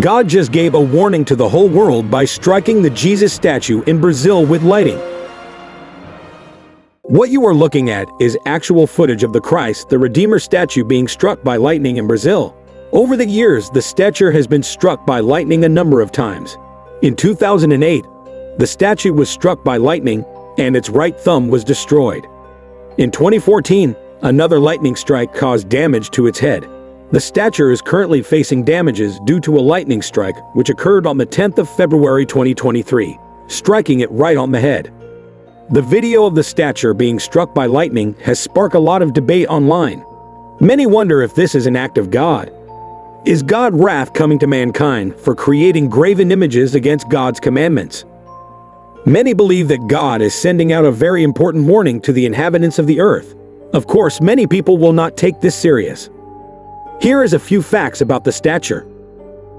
God just gave a warning to the whole world by striking the Jesus statue in Brazil with lightning. What you are looking at is actual footage of the Christ the Redeemer statue being struck by lightning in Brazil. Over the years, the statue has been struck by lightning a number of times. In 2008, the statue was struck by lightning and its right thumb was destroyed. In 2014, another lightning strike caused damage to its head. The statue is currently facing damages due to a lightning strike which occurred on the 10th of February 2023, striking it right on the head. The video of the statue being struck by lightning has sparked a lot of debate online. Many wonder if this is an act of God. Is God's wrath coming to mankind for creating graven images against God's commandments? Many believe that God is sending out a very important warning to the inhabitants of the earth. Of course, many people will not take this serious. Here is a few facts about the statue.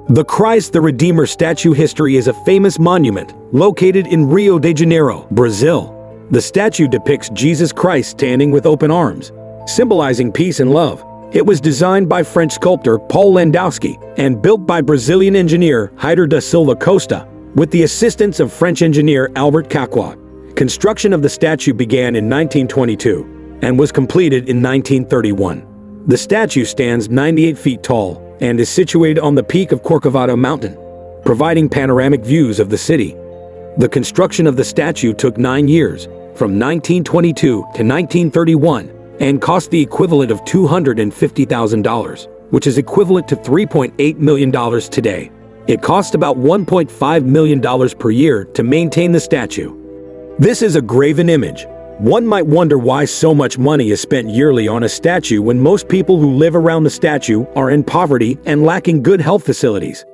The Christ the Redeemer statue history is a famous monument located in Rio de Janeiro, Brazil. The statue depicts Jesus Christ standing with open arms, symbolizing peace and love. It was designed by French sculptor Paul Landowski and built by Brazilian engineer Heitor da Silva Costa, with the assistance of French engineer Albert Cacquot. Construction of the statue began in 1922 and was completed in 1931. The statue stands 98 feet tall and is situated on the peak of Corcovado Mountain, providing panoramic views of the city. The construction of the statue took 9 years, from 1922 to 1931, and cost the equivalent of $250,000, which is equivalent to $3.8 million today. It cost about $1.5 million per year to maintain the statue. This is a graven image. One might wonder why so much money is spent yearly on a statue when most people who live around the statue are in poverty and lacking good health facilities.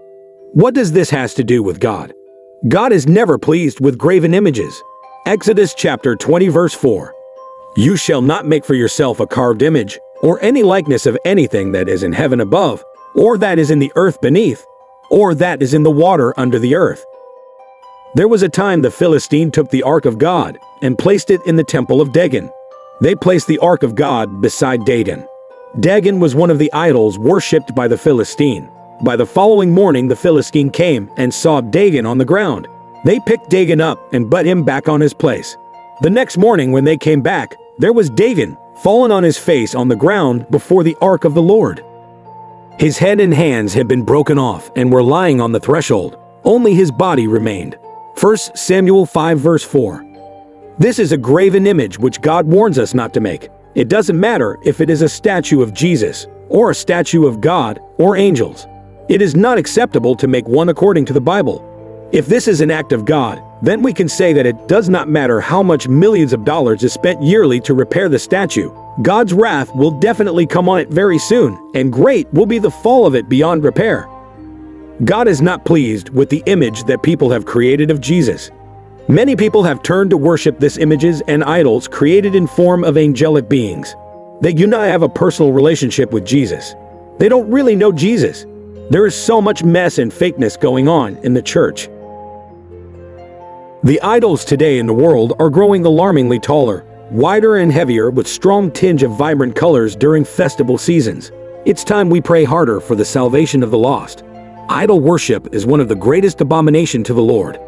What does this has to do with God? God is never pleased with graven images. Exodus chapter 20 verse 4. You shall not make for yourself a carved image, or any likeness of anything that is in heaven above, or that is in the earth beneath, or that is in the water under the earth. There was a time the Philistine took the ark of God and placed it in the temple of Dagon. They placed the ark of God beside Dagon. Dagon was one of the idols worshipped by the Philistine. By the following morning, the Philistine came and saw Dagon on the ground. They picked Dagon up and put him back on his place. The next morning when they came back, there was Dagon, fallen on his face on the ground before the ark of the Lord. His head and hands had been broken off and were lying on the threshold. Only his body remained. 1 Samuel 5 verse 4. This is a graven image which God warns us not to make. It doesn't matter if it is a statue of Jesus, or a statue of God, or angels. It is not acceptable to make one according to the Bible. If this is an act of God, then we can say that it does not matter how much millions of dollars is spent yearly to repair the statue. God's wrath will definitely come on it very soon, and great will be the fall of it beyond repair. God is not pleased with the image that people have created of Jesus. Many people have turned to worship these images and idols created in form of angelic beings. They do not have a personal relationship with Jesus. They don't really know Jesus. There is so much mess and fakeness going on in the church. The idols today in the world are growing alarmingly taller, wider and heavier with strong tinge of vibrant colors during festival seasons. It's time we pray harder for the salvation of the lost. Idol worship is one of the greatest abominations to the Lord.